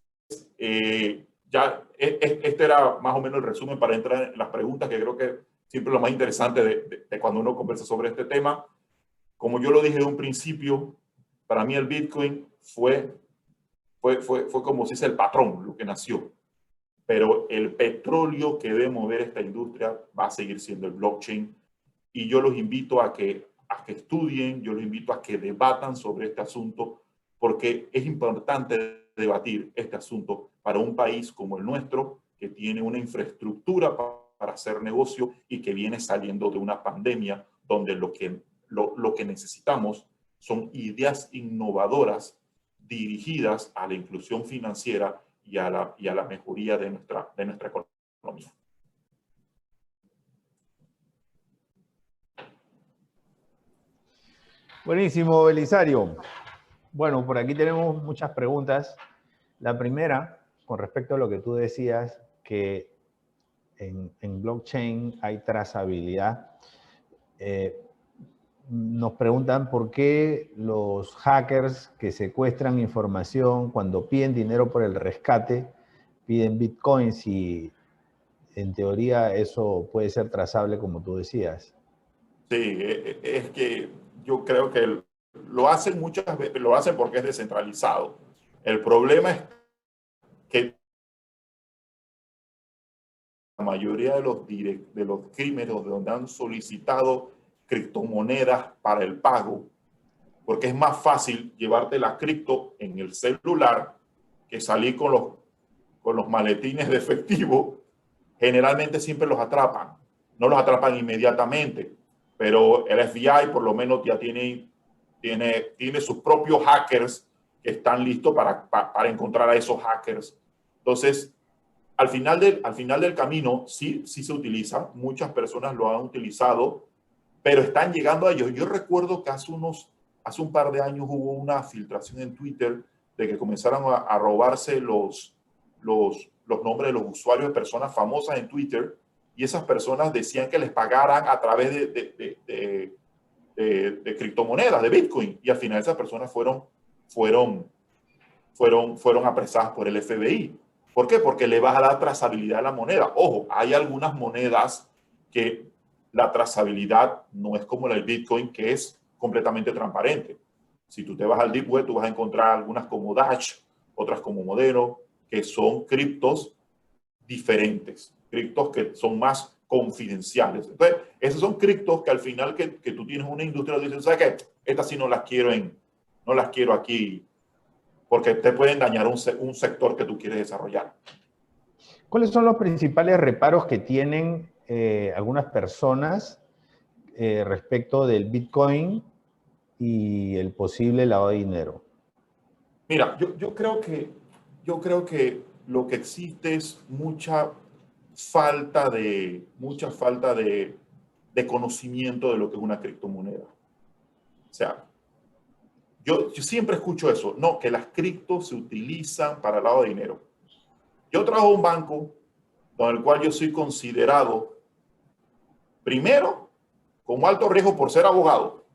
ya este era más o menos el resumen para entrar en las preguntas, que creo que siempre es lo más interesante de cuando uno conversa sobre este tema. Como yo lo dije de un principio, para mí el Bitcoin fue como si es el patrón, lo que nació. Pero el petróleo que debe mover esta industria va a seguir siendo el blockchain. Y yo los invito a que estudien, yo los invito a que debatan sobre este asunto, porque es importante debatir este asunto para un país como el nuestro, que tiene una infraestructura para hacer negocio y que viene saliendo de una pandemia donde lo que necesitamos son ideas innovadoras dirigidas a la inclusión financiera y a la mejoría de nuestra economía. Buenísimo, Belisario. Bueno, por aquí tenemos muchas preguntas. La primera, con respecto a lo que tú decías, que en blockchain hay trazabilidad. Nos preguntan por qué los hackers que secuestran información cuando piden dinero por el rescate, piden bitcoins y en teoría eso puede ser trazable como tú decías. Sí, es que yo creo que lo hacen muchas veces, lo hacen porque es descentralizado. El problema es que la mayoría de los crímenes donde han solicitado criptomonedas para el pago, porque es más fácil llevarte la cripto en el celular que salir con los maletines de efectivo, generalmente siempre los atrapan. No los atrapan inmediatamente, pero el FBI por lo menos ya tiene sus propios hackers que están listos para encontrar a esos hackers. Entonces, al final del camino, sí se utiliza. Muchas personas lo han utilizado, pero están llegando a ellos. Yo recuerdo que hace un par de años hubo una filtración en Twitter de que comenzaron a robarse los nombres de los usuarios de personas famosas en Twitter, y esas personas decían que les pagaran a través de criptomonedas, de Bitcoin, y al final esas personas fueron apresadas por el FBI. ¿Por qué? Porque le vas a dar trazabilidad a la moneda. Ojo, hay algunas monedas que la trazabilidad no es como la del Bitcoin, que es completamente transparente. Si tú te vas al Deep Web, tú vas a encontrar algunas como Dash, otras como Monero, que son criptos diferentes, criptos que son más confidenciales. Entonces, esos son criptos que al final que tú tienes una industria y dices, ¿sabes qué? Estas sí no las quiero aquí, porque te pueden dañar un sector que tú quieres desarrollar. ¿Cuáles son los principales reparos que tienen algunas personas respecto del Bitcoin y el posible lavado de dinero? Mira, yo creo que lo que existe es mucha falta de conocimiento de lo que es una criptomoneda. O sea, yo siempre escucho eso, no, que las criptos se utilizan para el lavado de dinero. Yo trabajo en un banco con el cual yo soy considerado, primero, como alto riesgo por ser abogado.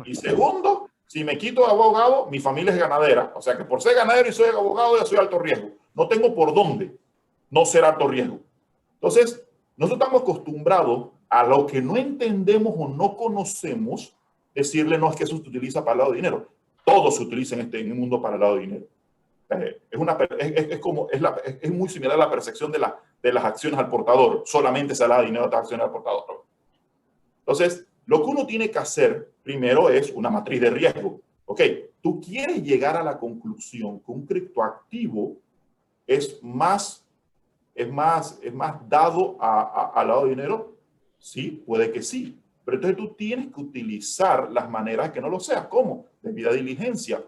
Y segundo, si me quito de abogado, mi familia es ganadera. O sea que por ser ganadero y soy abogado, ya soy alto riesgo. No tengo por dónde no ser alto riesgo. Entonces, nosotros estamos acostumbrados a lo que no entendemos o no conocemos, decirle, no, es que eso se utiliza para el lado de dinero. Todo se utiliza en el mundo para el lado de dinero. Es muy similar a la percepción de las acciones al portador. Solamente se da dinero a las acciones al portador. Entonces, lo que uno tiene que hacer primero es una matriz de riesgo. Ok, tú quieres llegar a la conclusión que un criptoactivo es más dado al lado de dinero. Sí, puede que sí. Pero entonces tú tienes que utilizar las maneras que no lo seas. ¿Cómo? Debida diligencia.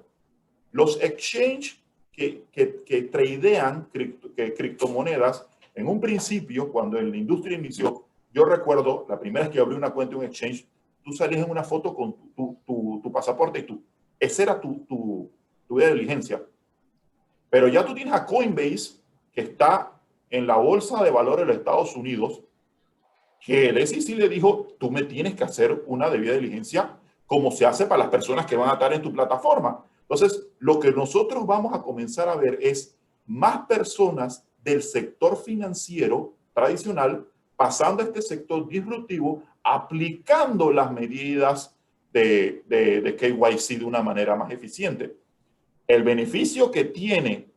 Los exchange que tradean criptomonedas. En un principio, cuando la industria inició, yo recuerdo la primera vez que abrí una cuenta en un exchange, tú salías en una foto con tu pasaporte y esa era tu vía de diligencia. Pero ya tú tienes a Coinbase, que está en la bolsa de valores de los Estados Unidos, que el SEC le dijo, tú me tienes que hacer una debida diligencia como se hace para las personas que van a estar en tu plataforma. Entonces, lo que nosotros vamos a comenzar a ver es más personas del sector financiero tradicional pasando a este sector disruptivo, aplicando las medidas de KYC de una manera más eficiente. El beneficio que tiene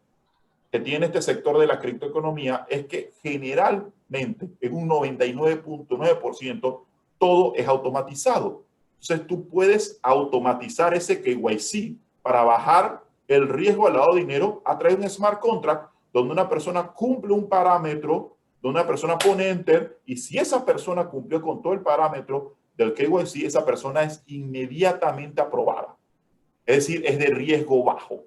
este sector de la criptoeconomía es que generalmente, en un 99.9%, todo es automatizado. Entonces, tú puedes automatizar ese KYC para bajar el riesgo al lado de dinero a través de un smart contract donde una persona cumple un parámetro, donde una persona pone enter, y si esa persona cumplió con todo el parámetro del KYC, esa persona es inmediatamente aprobada. Es decir, es de riesgo bajo.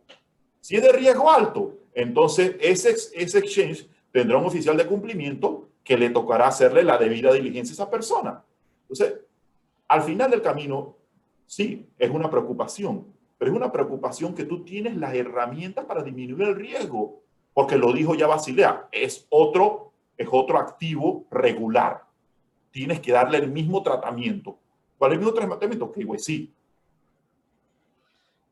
Si es de riesgo alto, entonces ese exchange tendrá un oficial de cumplimiento que le tocará hacerle la debida diligencia a esa persona. Entonces, al final del camino, sí, es una preocupación, pero es una preocupación que tú tienes las herramientas para disminuir el riesgo, porque lo dijo ya Basilea, es otro activo regular. Tienes que darle el mismo tratamiento. ¿Cuál es el mismo tratamiento? KYC.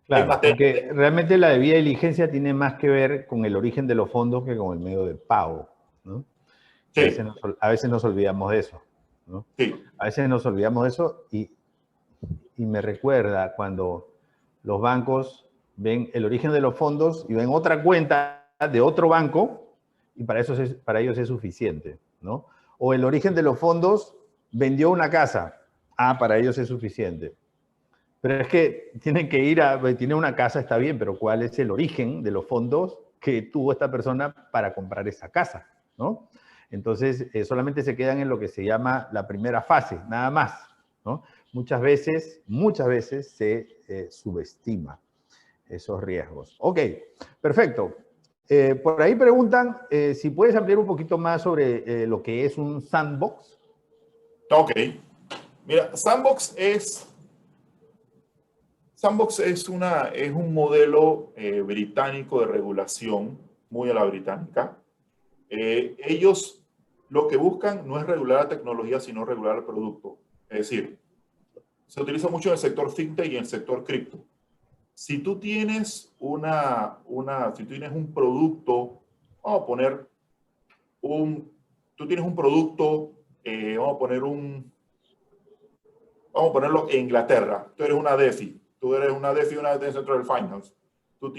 Claro, porque realmente la debida diligencia tiene más que ver con el origen de los fondos que con el medio de pago, ¿no? Sí. A veces nos olvidamos de eso, ¿no? Sí. A veces nos olvidamos de eso y me recuerda cuando los bancos ven el origen de los fondos y ven otra cuenta de otro banco y para ellos es suficiente, ¿no? O el origen de los fondos vendió una casa, para ellos es suficiente. Pero es que tienen que tiene una casa, está bien, pero ¿cuál es el origen de los fondos que tuvo esta persona para comprar esa casa? ¿No? Entonces, solamente se quedan en lo que se llama la primera fase, nada más, ¿no? Muchas veces se subestima esos riesgos. Ok, perfecto. Por ahí preguntan si puedes ampliar un poquito más sobre lo que es un sandbox. Ok. Mira, Sandbox es un modelo británico de regulación, muy a la británica. Ellos lo que buscan no es regular la tecnología, sino regular el producto. Es decir, se utiliza mucho en el sector fintech y en el sector cripto. Si tú tienes si tú tienes un producto, vamos a poner tú tienes un producto, vamos a ponerlo en Inglaterra. Tú eres una DeFi. Tú eres una DeFi, una Decentralized Finance. Tú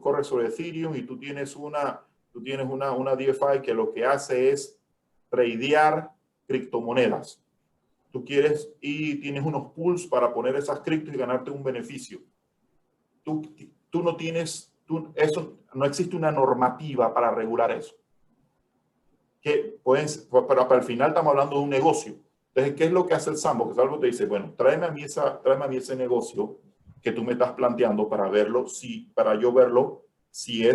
corres sobre Ethereum y tú tienes una DeFi que lo que hace es tradear criptomonedas. Y tienes unos pools para poner esas criptos y ganarte un beneficio. Tú no tienes, no existe una normativa para regular eso. Pero para el final estamos hablando de un negocio. Entonces, ¿qué es lo que hace el Sandbox? Es algo que te dice, bueno, tráeme a mí ese negocio que tú me estás planteando para yo verlo si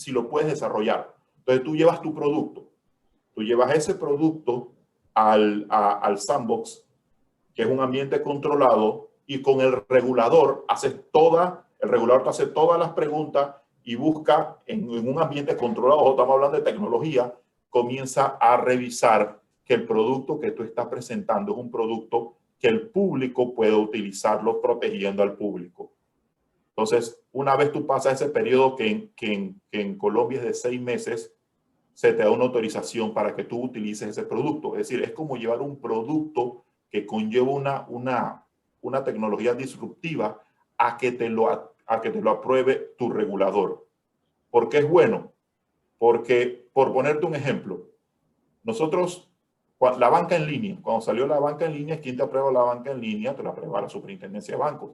lo puedes desarrollar. Entonces, tú llevas tu producto. Tú llevas ese producto al Sandbox, que es un ambiente controlado, y con el regulador el regulador te hace todas las preguntas y busca en un ambiente controlado, estamos hablando de tecnología, comienza a revisar que el producto que tú estás presentando es un producto que el público puede utilizarlo protegiendo al público. Entonces, una vez tú pasas ese periodo que en Colombia es de 6 meses, se te da una autorización para que tú utilices ese producto. Es decir, es como llevar un producto que conlleva una tecnología disruptiva a que te lo apruebe tu regulador. ¿Por qué es bueno? Porque, por ponerte un ejemplo, nosotros, la banca en línea, cuando salió la banca en línea, ¿quién te aprueba la banca en línea? Te la aprueba la Superintendencia de Bancos.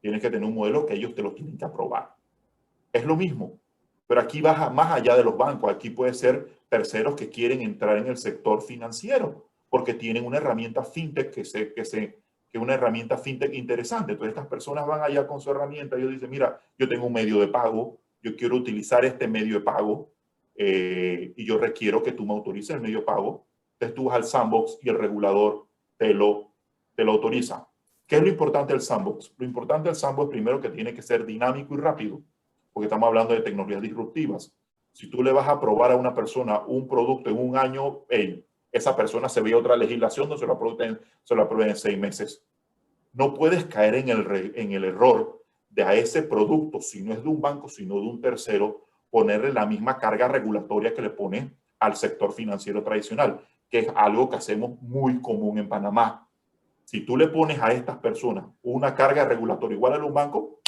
Tienes que tener un modelo que ellos te lo tienen que aprobar. Es lo mismo, pero aquí baja más allá de los bancos. Aquí puede ser terceros que quieren entrar en el sector financiero porque tienen una herramienta fintech que que es una herramienta fintech interesante. Entonces estas personas van allá con su herramienta y ellos dicen, mira, yo tengo un medio de pago, yo quiero utilizar este medio de pago y yo requiero que tú me autorices el medio de pago. Entonces tú vas al sandbox y el regulador te lo autoriza. ¿Qué es lo importante del sandbox? Lo importante del sandbox primero que tiene que ser dinámico y rápido, porque estamos hablando de tecnologías disruptivas. Si tú le vas a probar a una persona un producto en un año, hey, esa persona se ve otra legislación donde se lo aprueben en 6 meses. No puedes caer en el error de a ese producto, si no es de un banco, sino de un tercero, ponerle la misma carga regulatoria que le pone al sector financiero tradicional, que es algo que hacemos muy común en Panamá. Si tú le pones a estas personas una carga regulatoria igual a un banco,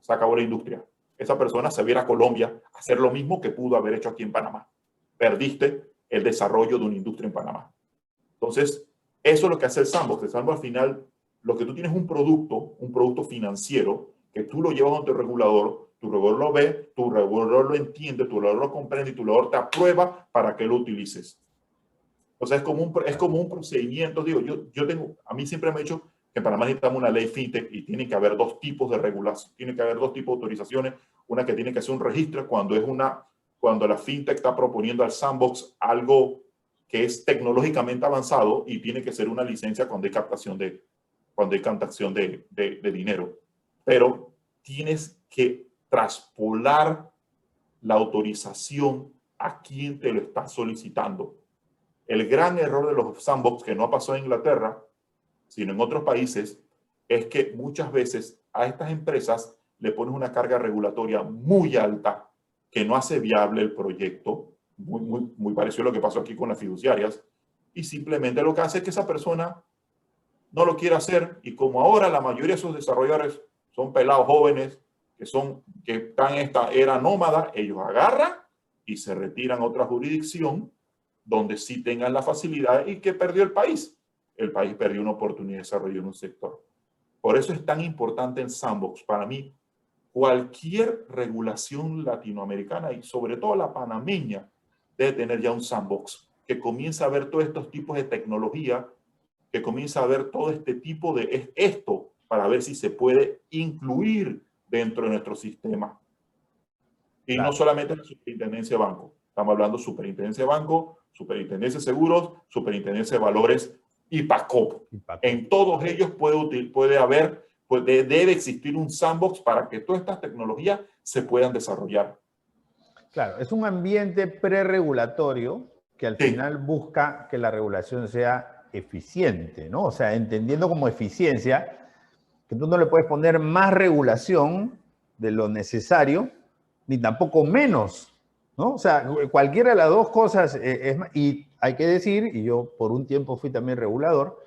se acabó la industria. Esa persona se viera a Colombia a hacer lo mismo que pudo haber hecho aquí en Panamá. Perdiste el desarrollo de una industria en Panamá. Entonces, eso es lo que hace el sandbox. El sandbox al final, lo que tú tienes un producto financiero, que tú lo llevas a tu regulador lo ve, tu regulador lo entiende, tu regulador lo comprende y tu regulador te aprueba para que lo utilices. Entonces, es como un procedimiento. Digo, a mí siempre me ha dicho que en Panamá necesitamos una ley fintech y tiene que haber 2 tipos de regulación, tiene que haber 2 tipos de autorizaciones. Una que tiene que hacer un registro cuando la fintech está proponiendo al sandbox algo que es tecnológicamente avanzado y tiene que ser una licencia cuando hay captación de dinero. Pero tienes que traspolar la autorización a quien te lo está solicitando. El gran error de los sandbox, que no ha pasado en Inglaterra, sino en otros países, es que muchas veces a estas empresas le pones una carga regulatoria muy alta que no hace viable el proyecto, muy parecido a lo que pasó aquí con las fiduciarias, y simplemente lo que hace es que esa persona no lo quiere hacer, y como ahora la mayoría de esos desarrolladores son pelados jóvenes, que están en esta era nómada, ellos agarran y se retiran a otra jurisdicción donde sí tengan la facilidad y que perdió el país. El país perdió una oportunidad de desarrollo en un sector. Por eso es tan importante el sandbox. Para mí, cualquier regulación latinoamericana y sobre todo la panameña debe tener ya un sandbox que comience a ver todos estos tipos de tecnología, que comience a ver todo este tipo de esto para ver si se puede incluir dentro de nuestro sistema. Y claro, no solamente la superintendencia de banco. Estamos hablando de superintendencia de banco, superintendencia de seguros, superintendencia de valores y PACOP. En todos ellos debe existir un sandbox para que todas estas tecnologías se puedan desarrollar. Claro, es un ambiente preregulatorio que al final busca que la regulación sea eficiente, ¿no? O sea, entendiendo como eficiencia que tú no le puedes poner más regulación de lo necesario, ni tampoco menos, ¿no? O sea, cualquiera de las 2 cosas y hay que decir, y yo por un tiempo fui también regulador,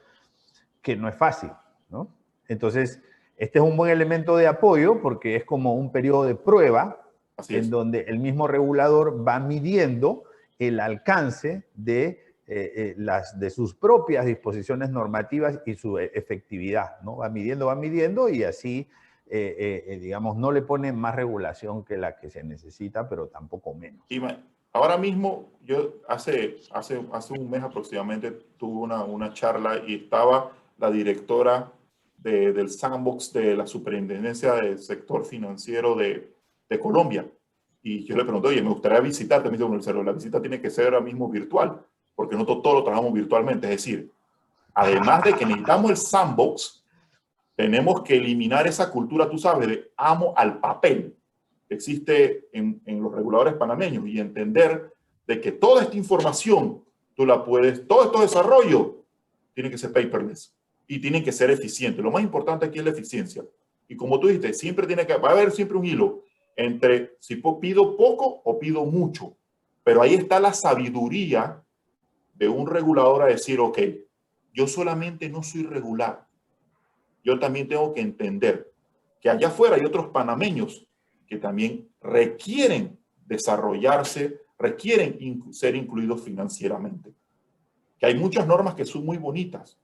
que no es fácil, ¿no? Entonces, este es un buen elemento de apoyo porque es como un periodo de prueba en donde el mismo regulador va midiendo el alcance de sus propias disposiciones normativas y su efectividad, ¿no? Va midiendo y así, digamos, no le pone más regulación que la que se necesita, pero tampoco menos. Y ahora mismo, yo hace un mes aproximadamente tuve una charla y estaba la directora del sandbox de la superintendencia del sector financiero de Colombia. Y yo le pregunté, oye, me gustaría visitarte. Me dice, bueno, la visita tiene que ser ahora mismo virtual, porque nosotros todo lo trabajamos virtualmente. Es decir, además de que necesitamos el sandbox, tenemos que eliminar esa cultura, tú sabes, de amo al papel que existe en los reguladores panameños y entender de que toda esta información tú la puedes, todo este desarrollo tiene que ser paperless y tiene que ser eficiente. Lo más importante aquí es la eficiencia. Y como tú dijiste, va a haber siempre un hilo entre si pido poco o pido mucho. Pero ahí está la sabiduría de un regulador a decir, ok, yo solamente no soy regular. Yo también tengo que entender que allá afuera hay otros panameños que también requieren desarrollarse, requieren ser incluidos financieramente. Que hay muchas normas que son muy bonitas,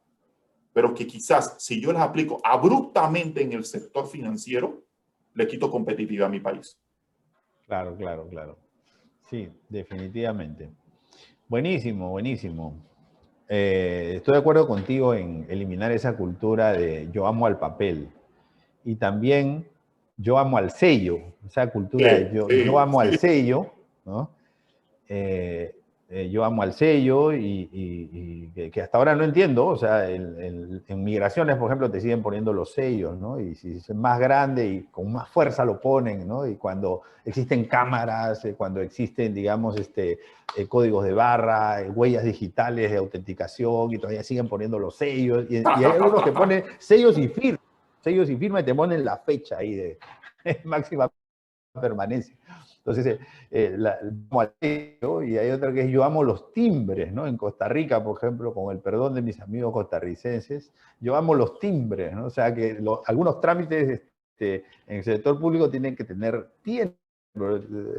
pero que quizás si yo las aplico abruptamente en el sector financiero, le quito competitividad a mi país. Claro. Sí, definitivamente. Buenísimo. estoy de acuerdo contigo en eliminar esa cultura de yo amo al papel. Y también yo amo al sello, esa cultura de Sí, yo sí, amo al sí. sello, ¿no? Eh, yo amo al sello que hasta ahora no entiendo, o sea, en migraciones, por ejemplo, te siguen poniendo los sellos, ¿no? Y si es más grande y con más fuerza lo ponen, ¿no? Y cuando existen cámaras, cuando existen, digamos, códigos de barra, huellas digitales de autenticación y todavía siguen poniendo los sellos. Y hay algunos que ponen sellos y firma y te ponen la fecha ahí de máxima permanencia. Entonces, y hay otra que es yo amo los timbres, ¿no? En Costa Rica, por ejemplo, con el perdón de mis amigos costarricenses, yo amo los timbres, ¿no? O sea, que algunos trámites en el sector público tienen que tener tiempo,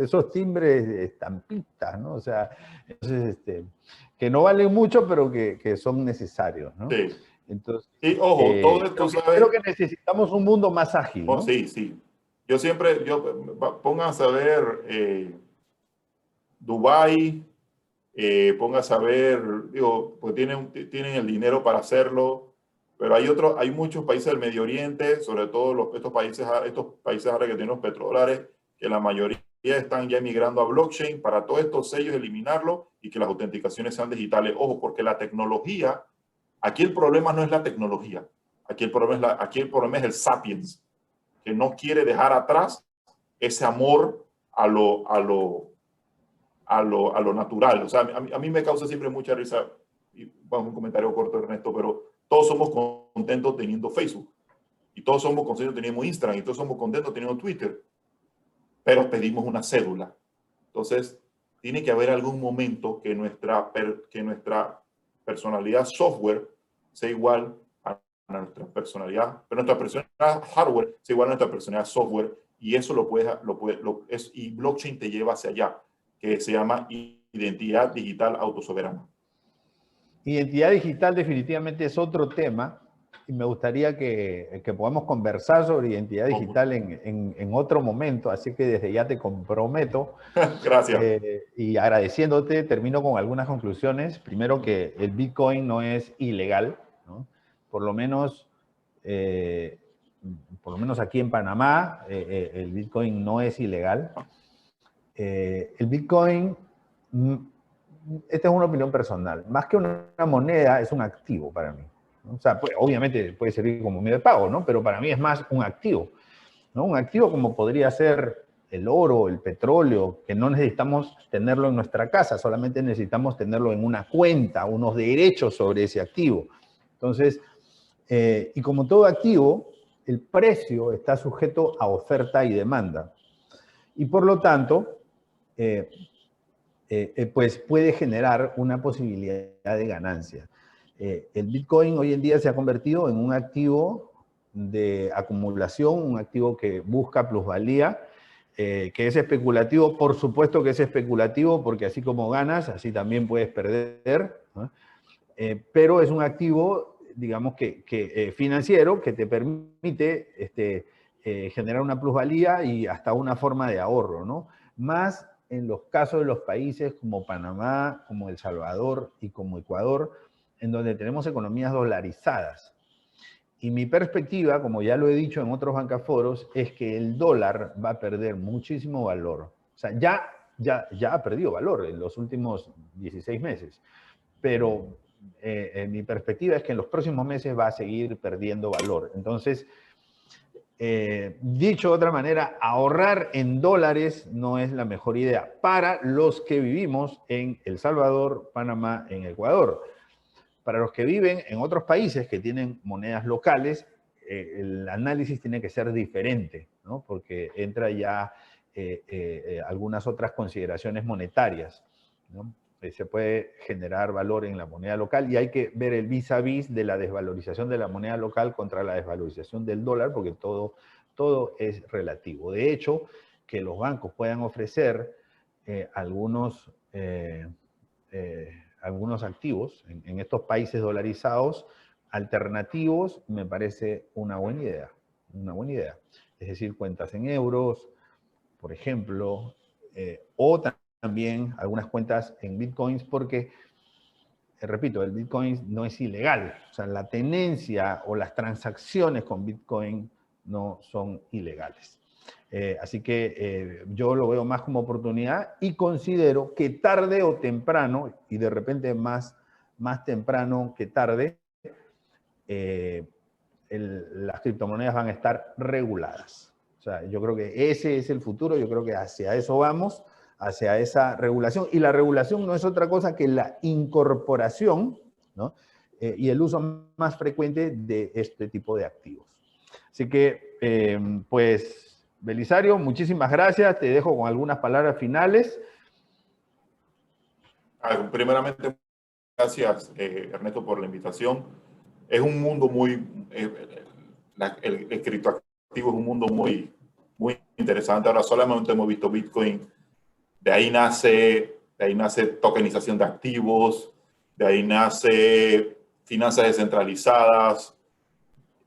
esos timbres, estampitas, ¿no? O sea, entonces, que no valen mucho, pero que son necesarios, ¿no? Sí. Entonces, Y ojo, todo esto, creo ¿sabes? que necesitamos un mundo más ágil, Oh, ¿no? sí, sí. Yo siempre, pónganse a ver Dubái, pónganse a ver, digo, pues tienen el dinero para hacerlo, pero hay muchos países del Medio Oriente, sobre todo estos países árabes que tienen los petrodólares, que la mayoría están ya emigrando a blockchain para todos estos sellos eliminarlo y que las autenticaciones sean digitales. Ojo, porque la tecnología, aquí el problema no es la tecnología, aquí el problema es el sapiens, que no quiere dejar atrás ese amor a lo natural. O sea, a mí me causa siempre mucha risa, y vamos, un comentario corto, Ernesto, pero todos somos contentos teniendo Facebook, y todos somos contentos teniendo Instagram, y todos somos contentos teniendo Twitter, pero pedimos una cédula. Entonces, tiene que haber algún momento que nuestra personalidad software sea igual a nuestra personalidad, pero nuestra personalidad hardware sea igual a nuestra personalidad software, y eso y blockchain te lleva hacia allá, que se llama identidad digital autosoberana. Identidad digital definitivamente es otro tema y me gustaría que podamos conversar sobre identidad digital en otro momento, así que desde ya te comprometo Gracias. y agradeciéndote, termino con algunas conclusiones. Primero que el Bitcoin no es ilegal, ¿no? Por lo menos, eh, por lo menos aquí en Panamá, el Bitcoin no es ilegal. El Bitcoin, esta es una opinión personal, más que una moneda, es un activo para mí, ¿no? O sea, pues, obviamente puede servir como medio de pago, ¿no? Pero para mí es más un activo, ¿no? Un activo como podría ser el oro, el petróleo, que no necesitamos tenerlo en nuestra casa, solamente necesitamos tenerlo en una cuenta, unos derechos sobre ese activo. Entonces, y como todo activo, el precio está sujeto a oferta y demanda. Y por lo tanto, eh, pues puede generar una posibilidad de ganancia. El Bitcoin hoy en día se ha convertido en un activo de acumulación, un activo que busca plusvalía, que es especulativo. Por supuesto que es especulativo porque así como ganas, así también puedes perder, ¿no? Pero es un activo, digamos, financiero que te permite generar una plusvalía y hasta una forma de ahorro, ¿no? Más en los casos de los países como Panamá, como El Salvador y como Ecuador, en donde tenemos economías dolarizadas. Y mi perspectiva, como ya lo he dicho en otros bancaforos, es que el dólar va a perder muchísimo valor. O sea, ya ha perdido valor en los últimos 16 meses, pero mi perspectiva es que en los próximos meses va a seguir perdiendo valor. Entonces, dicho de otra manera, ahorrar en dólares no es la mejor idea para los que vivimos en El Salvador, Panamá, en Ecuador. Para los que viven en otros países que tienen monedas locales, el análisis tiene que ser diferente, ¿no? Porque entra ya algunas otras consideraciones monetarias, ¿no? Se puede generar valor en la moneda local y hay que ver el vis a vis de la desvalorización de la moneda local contra la desvalorización del dólar, porque todo es relativo. De hecho, que los bancos puedan ofrecer algunos algunos activos en estos países dolarizados alternativos, me parece una buena idea. Una buena idea. Es decir, cuentas en euros, por ejemplo, o también algunas cuentas en bitcoins, porque repito, el Bitcoin no es ilegal. O sea, la tenencia o las transacciones con Bitcoin no son ilegales. Así que yo lo veo más como oportunidad y considero que tarde o temprano, y de repente más temprano que tarde, las criptomonedas van a estar reguladas. O sea, yo creo que ese es el futuro, yo creo que hacia eso vamos, hacia esa regulación. Y la regulación no es otra cosa que la incorporación, ¿no? Y el uso más frecuente de este tipo de activos. Así que, pues, Belisario, muchísimas gracias. Te dejo con algunas palabras finales. Primeramente, gracias, Ernesto, por la invitación. Es un mundo muy, el criptoactivo es un mundo muy, muy interesante. Ahora solamente hemos visto Bitcoin, de ahí nace tokenización de activos, de ahí nace finanzas descentralizadas,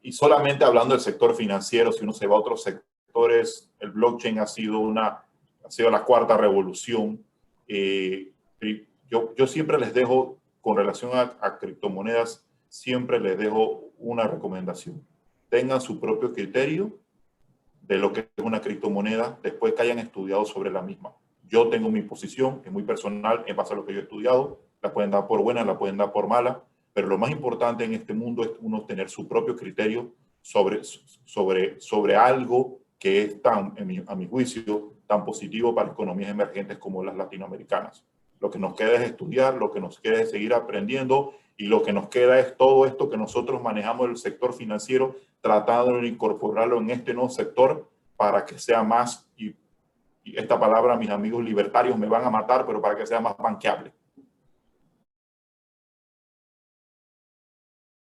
y solamente hablando del sector financiero, si uno se va a otros sectores, el blockchain ha sido la cuarta revolución. Yo siempre les dejo, con relación a criptomonedas, siempre les dejo una recomendación. Tengan su propio criterio de lo que es una criptomoneda después que hayan estudiado sobre la misma. Yo tengo mi posición, es muy personal, en base a lo que yo he estudiado. La pueden dar por buena, la pueden dar por mala, pero lo más importante en este mundo es uno tener su propio criterio sobre algo que es tan, a mi juicio, tan positivo para economías emergentes como las latinoamericanas. Lo que nos queda es estudiar, lo que nos queda es seguir aprendiendo, y lo que nos queda es todo esto que nosotros manejamos del sector financiero, tratando de incorporarlo en este nuevo sector para que sea más, y esta palabra mis amigos libertarios me van a matar, pero para que sea más banqueable.